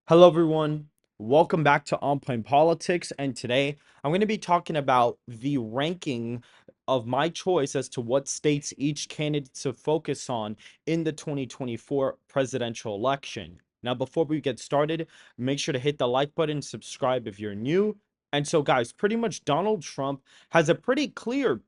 Hello, everyone. Welcome back to On Point Politics. And today I'm going to be talking about the ranking of my choice as to what states each candidate to focus on in the 2024 presidential election. Now, before we get started, make sure to hit the like button, subscribe if you're new. And so, guys, pretty much Donald Trump has a pretty clear,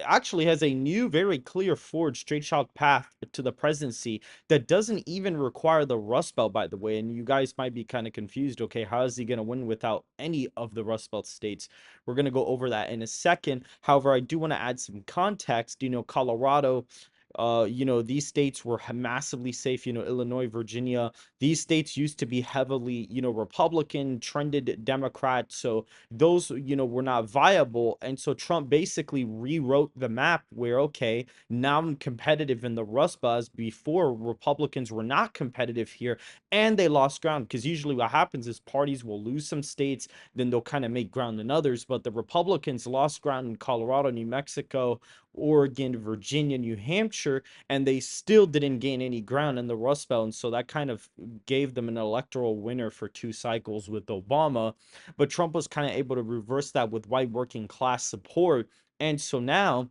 actually has a new, very clear forged straight shot path to the presidency that doesn't even require the Rust Belt, by the way. And you guys might be kind of confused. Okay, how is he going to win without any of the Rust Belt states? We're going to go over that in a second. However, I do want to add some context. Colorado, these states were massively safe. Illinois, Virginia, these states used to be heavily, Republican, trended Democrat. So those, were not viable. And so Trump basically rewrote the map where, okay, now I'm competitive in the Rust Belt. Before, Republicans were not competitive here and they lost ground, because usually what happens is parties will lose some states, then they'll kind of make ground in others. But the Republicans lost ground in Colorado, New Mexico, Oregon, Virginia, New Hampshire, and they still didn't gain any ground in the Rust Belt. And so that kind of gave them an electoral winner for 2 cycles with Obama. But Trump was kind of able to reverse that with white working class support. And so now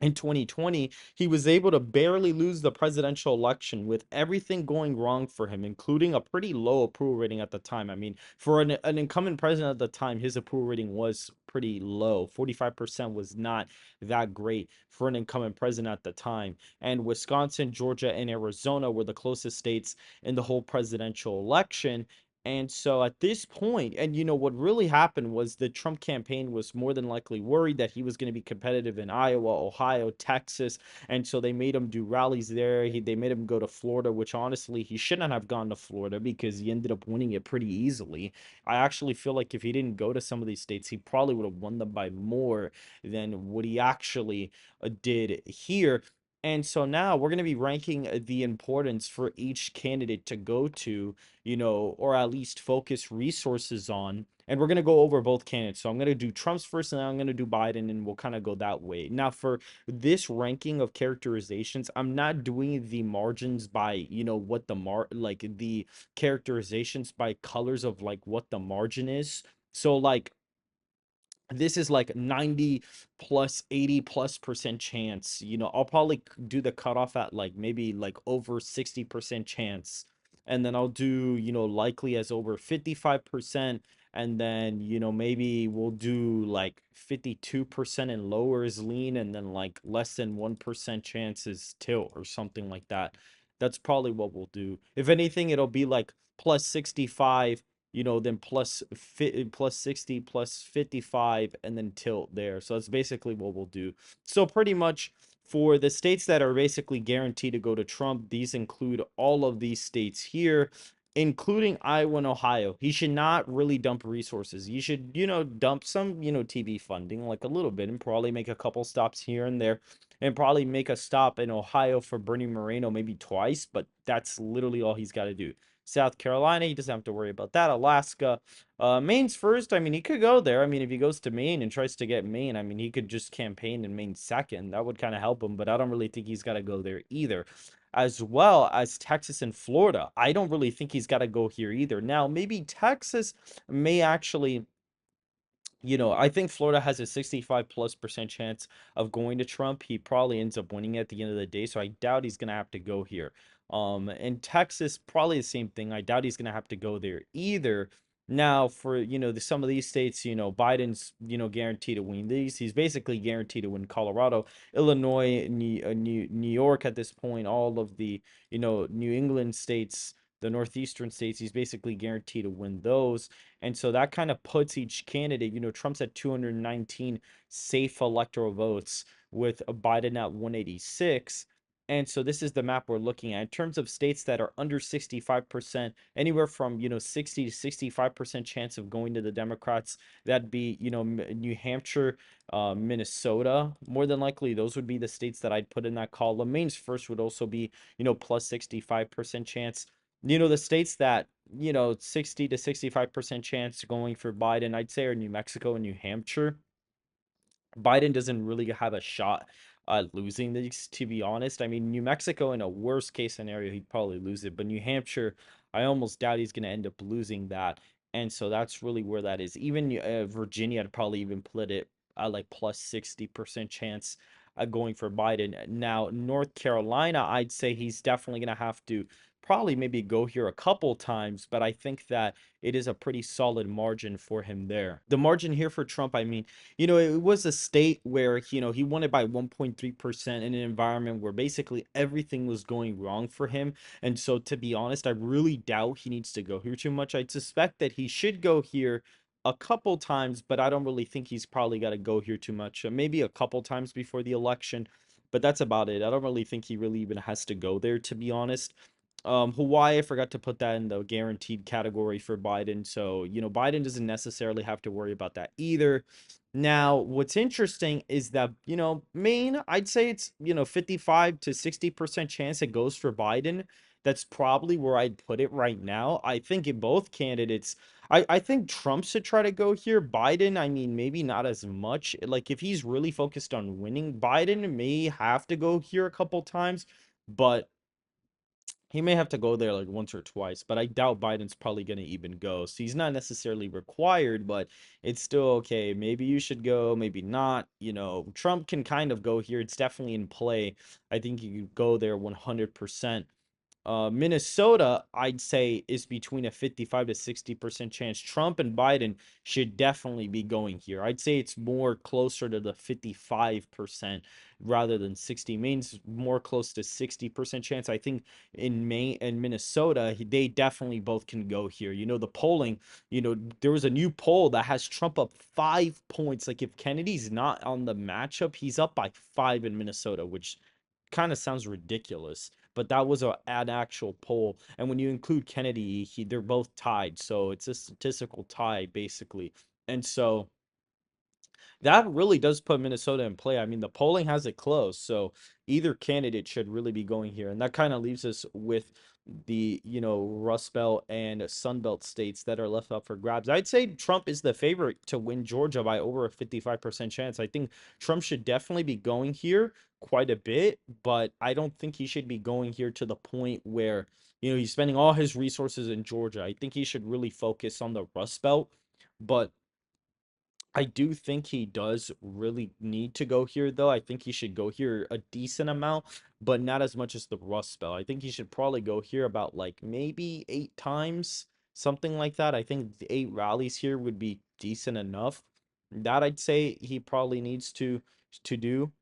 in 2020, he was able to barely lose the presidential election with everything going wrong for him, including a pretty low approval rating at the time. I mean, for an incumbent president at the time, his approval rating was pretty low. 45% was not that great for an incumbent president at the time. And Wisconsin, Georgia, and Arizona were the closest states in the whole presidential election. And so at this point, and what really happened was the Trump campaign was more than likely worried that he was going to be competitive in Iowa, Ohio, Texas. And so they made him do rallies there. They made him go to Florida, which honestly, he shouldn't have gone to Florida because he ended up winning it pretty easily. I actually feel like if he didn't go to some of these states, he probably would have won them by more than what he actually did here. And so now we're going to be ranking the importance for each candidate to go to, or at least focus resources on. And we're going to go over both candidates. So I'm going to do Trump's first, and then I'm going to do Biden, and we'll kind of go that way. Now, for this ranking of characterizations, I'm not doing the margins by, what the like the characterizations by colors of like what the margin is. So like this is like 90 plus 80+% chance. I'll probably do the cutoff at like maybe like over 60% chance, and then I'll do, likely as over 55%, and then, maybe we'll do like 52% and lower is lean, and then like less than 1% chance is tilt or something like that. That's probably what we'll do. If anything, it'll be like plus 65, then plus 60, plus 55, and then tilt there. So that's basically what we'll do. So pretty much for the states that are basically guaranteed to go to Trump, these include all of these states here, including Iowa and Ohio. He should not really dump resources. He should, dump some, TV funding, like a little bit, and probably make a couple stops here and there, and probably make a stop in Ohio for Bernie Moreno maybe twice, but that's literally all he's got to do. South Carolina, he doesn't have to worry about that. Alaska, Maine's first. I mean, he could go there. I mean, if he goes to Maine and tries to get Maine, I mean, he could just campaign in Maine second. That would kind of help him, but I don't really think he's got to go there either. As well as Texas and Florida, I don't really think he's got to go here either. Now, maybe Texas may actually, I think Florida has a 65+% chance of going to Trump. He probably ends up winning at the end of the day, so I doubt he's gonna have to go here. And Texas, probably the same thing. I doubt he's gonna have to go there either. Now, for some of these states, Biden's guaranteed to win these. He's basically guaranteed to win Colorado, Illinois, New York at this point. All of the New England states, the northeastern states, he's basically guaranteed to win those. And so that kind of puts each candidate, Trump's at 219 safe electoral votes with Biden at 186. And so this is the map we're looking at in terms of states that are under 65%, anywhere from, 60 to 65% chance of going to the Democrats. That'd be, New Hampshire, Minnesota, more than likely. Those would be the states that I'd put in that column. Maine's first would also be, plus 65% chance. The states that, 60 to 65% chance going for Biden, I'd say, are New Mexico and New Hampshire. Biden doesn't really have a shot at losing these, to be honest. I mean, New Mexico, in a worst case scenario, he'd probably lose it, but New Hampshire, I almost doubt he's going to end up losing that. And so that's really where that is. Even Virginia, I'd probably even put it like plus 60% chance going for Biden. Now, North Carolina, I'd say he's definitely going to have to probably maybe go here a couple times, but I think that it is a pretty solid margin for him there. The margin here for Trump, I mean, it was a state where, he won it by 1.3% in an environment where basically everything was going wrong for him. And so, to be honest, I really doubt he needs to go here too much. I'd suspect that he should go here a couple times, but I don't really think he's probably got to go here too much. Maybe a couple times before the election, but that's about it. I don't really think he really even has to go there, to be honest. Hawaii, I forgot to put that in the guaranteed category for Biden. So, Biden doesn't necessarily have to worry about that either. Now, what's interesting is that, Maine, I'd say it's, 55 to 60% chance it goes for Biden. That's probably where I'd put it right now. I think in both candidates, I think Trump should try to go here. Biden, I mean, maybe not as much. Like, if he's really focused on winning, Biden may have to go here a couple times, but he may have to go there like once or twice, but I doubt Biden's probably going to even go. So he's not necessarily required, but it's still okay. Maybe you should go, maybe not. Trump can kind of go here. It's definitely in play. I think you could go there 100%. Minnesota, I'd say, is between a 55 to 60% chance. Trump and Biden should definitely be going here. I'd say it's more closer to the 55% rather than 60. Maine's more close to 60% chance. I think in Maine and Minnesota, they definitely both can go here. The polling, there was a new poll that has Trump up 5 points. Like, if Kennedy's not on the matchup, he's up by 5 in Minnesota, which kind of sounds ridiculous, but that was an actual poll. And when you include Kennedy, they're both tied, so it's a statistical tie basically. And so that really does put Minnesota in play. I mean, the polling has it close, so either candidate should really be going here. And that kind of leaves us with the, Rust Belt and Sun Belt states that are left up for grabs. I'd say Trump is the favorite to win Georgia by over a 55% chance. I think Trump should definitely be going here quite a bit, but I don't think he should be going here to the point where, he's spending all his resources in Georgia. I think he should really focus on the Rust Belt. But I do think he does really need to go here, though. I think he should go here a decent amount, but not as much as the Rust Belt. I think he should probably go here about like maybe 8 times, something like that. I think the 8 rallies here would be decent enough. That I'd say he probably needs to do.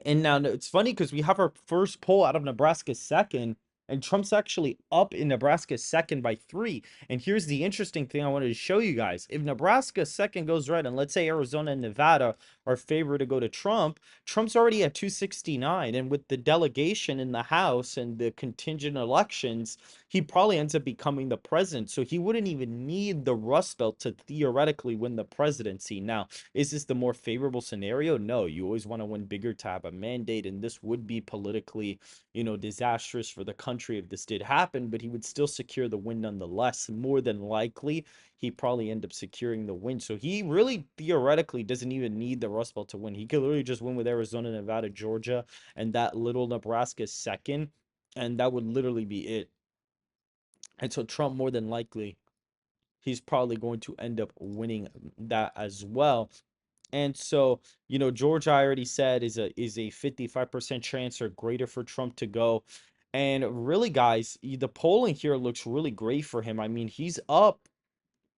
And now it's funny because we have our first poll out of Nebraska second, and Trump's actually up in Nebraska second by 3. And here's the interesting thing I wanted to show you guys. If Nebraska second goes right, and let's say Arizona and Nevada are favored to go to Trump, Trump's already at 269. And with the delegation in the House and the contingent elections, he probably ends up becoming the president. So he wouldn't even need the Rust Belt to theoretically win the presidency. Now, is this the more favorable scenario? No, you always want to win bigger to have a mandate, and this would be politically, disastrous for the country if this did happen, but he would still secure the win nonetheless. More than likely, he probably end up securing the win. So he really theoretically doesn't even need the Rust Belt to win. He could literally just win with Arizona, Nevada, Georgia, and that little Nebraska second, and that would literally be it. And so Trump, more than likely, he's probably going to end up winning that as well. And so, Georgia, I already said, is a 55% chance or greater for Trump to go. And really, guys, the polling here looks really great for him. I mean, he's up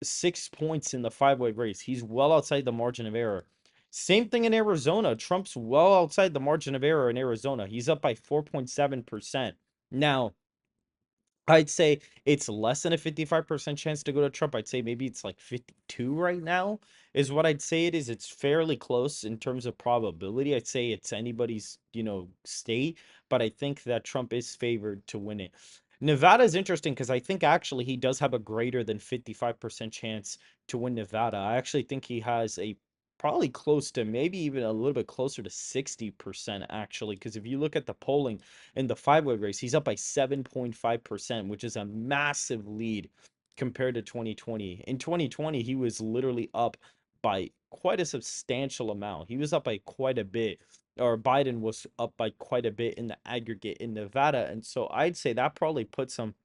6 points in the five-way race. He's well outside the margin of error. Same thing in Arizona. Trump's well outside the margin of error in Arizona. He's up by 4.7%. Now, I'd say it's less than a 55% chance to go to Trump. I'd say maybe it's like 52 right now is what I'd say it is. It's fairly close in terms of probability. I'd say it's anybody's, state, but I think that Trump is favored to win it. Nevada is interesting because I think actually he does have a greater than 55% chance to win Nevada. I actually think he has a probably close to maybe even a little bit closer to 60% actually, because if you look at the polling in the five-way race, he's up by 7.5%, which is a massive lead compared to 2020. In 2020, he was literally up by quite a substantial amount. He was up by quite a bit, or Biden was up by quite a bit in the aggregate in Nevada. And so I'd say that probably puts him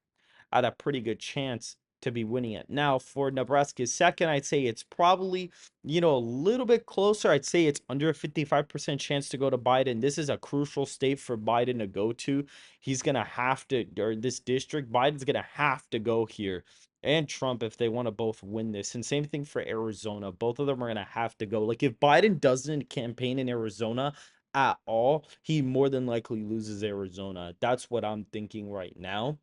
at a pretty good chance to be winning it. Now, for Nebraska's second, I'd say it's probably, a little bit closer. I'd say it's under a 55% chance to go to Biden. This is a crucial state for Biden to go to. He's going to have to, or this district, Biden's going to have to go here, and Trump, if they want to both win this. And same thing for Arizona. Both of them are going to have to go. Like, if Biden doesn't campaign in Arizona at all, he more than likely loses Arizona. That's what I'm thinking right now.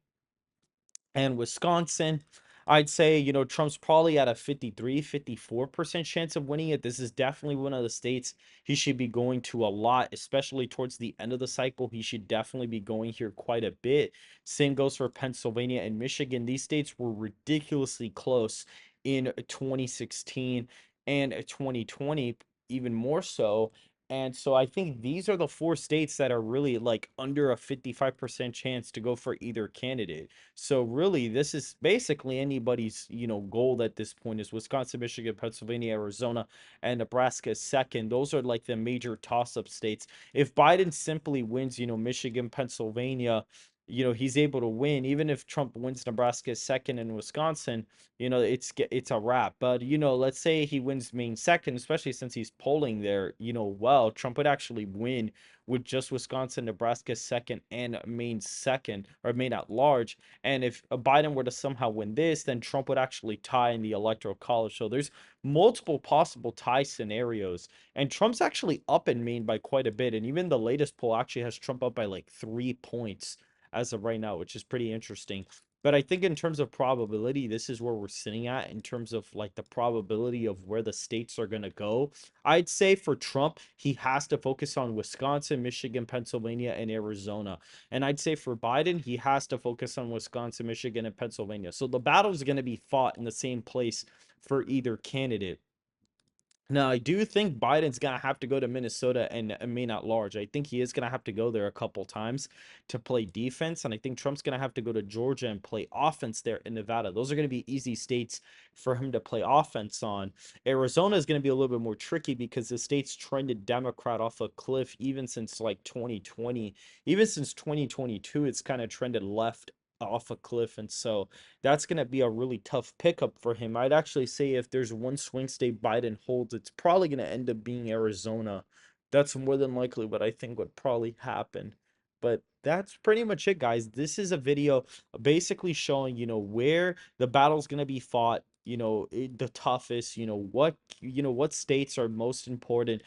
And Wisconsin, I'd say, Trump's probably at a 54% chance of winning it. This is definitely one of the states he should be going to a lot, especially towards the end of the cycle. He should definitely be going here quite a bit. Same goes for Pennsylvania and Michigan. These states were ridiculously close in 2016 and 2020, even more so. And so I think these are the four states that are really like under a 55% chance to go for either candidate. So really, this is basically anybody's, goal at this point is Wisconsin, Michigan, Pennsylvania, Arizona, and Nebraska is second. Those are like the major toss-up states. If Biden simply wins, Michigan, Pennsylvania, he's able to win. Even if Trump wins Nebraska second and Wisconsin, it's a wrap. But let's say he wins Maine second, especially since he's polling there, well, Trump would actually win with just Wisconsin, Nebraska second, and Maine second, or Maine at large. And if Biden were to somehow win this, then Trump would actually tie in the electoral college. So there's multiple possible tie scenarios. And Trump's actually up in Maine by quite a bit. And even the latest poll actually has Trump up by like 3 points as of right now, which is pretty interesting. But I think in terms of probability, this is where we're sitting at in terms of like the probability of where the states are going to go. I'd say for Trump, he has to focus on Wisconsin, Michigan, Pennsylvania, and Arizona. And I'd say for Biden, he has to focus on Wisconsin, Michigan, and Pennsylvania. So the battle is going to be fought in the same place for either candidate. Now, I do think Biden's gonna have to go to Minnesota and Maine at large. I think he is gonna have to go there a couple times to play defense, and I think Trump's gonna have to go to Georgia and play offense there in Nevada. Those are gonna be easy states for him to play offense on. Arizona is gonna be a little bit more tricky because the state's trended Democrat off a cliff even since like 2020, even since 2022, it's kind of trended left off a cliff, and so that's going to be a really tough pickup for him. I'd actually say if there's one swing state Biden holds, it's probably going to end up being Arizona. That's more than likely what I think would probably happen. But that's pretty much it, guys. This is a video basically showing, where the battle's going to be fought, the toughest, what states are most important.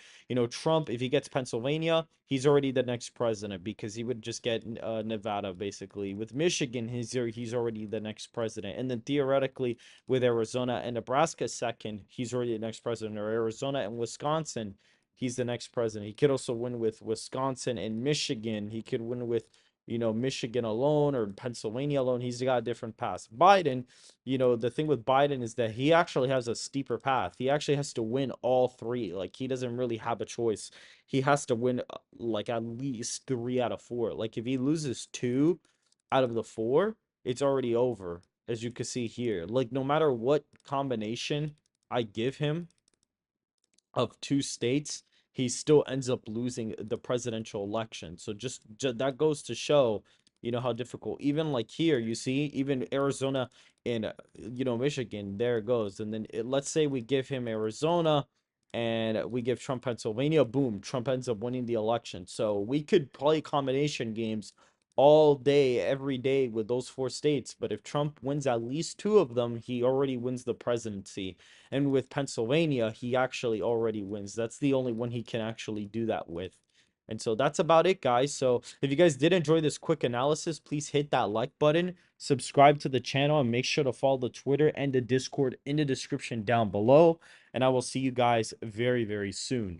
Trump, if he gets Pennsylvania, he's already the next president because he would just get Nevada basically. With Michigan, he's already the next president. And then theoretically, with Arizona and Nebraska second, he's already the next president. Or Arizona and Wisconsin, he's the next president. He could also win with Wisconsin and Michigan. He could win with Michigan alone or Pennsylvania alone. He's got a different path. Biden, the thing with Biden is that he actually has a steeper path. He actually has to win all three. Like, he doesn't really have a choice. He has to win like at least 3 out of 4. Like, if he loses 2 out of the 4, it's already over, as you can see here. Like, no matter what combination I give him of 2 states, he still ends up losing the presidential election. So just that goes to show, how difficult. Even like here, you see, even Arizona and Michigan, there it goes. And then let's say we give him Arizona and we give Trump Pennsylvania, boom, Trump ends up winning the election. So we could play combination games all day, every day with those 4 states. But if Trump wins at least 2 of them, he already wins the presidency. And with Pennsylvania, he actually already wins. That's the only one he can actually do that with. And so that's about it, guys. So if you guys did enjoy this quick analysis, please hit that like button, subscribe to the channel, and make sure to follow the Twitter and the Discord in the description down below. And I will see you guys very, very soon.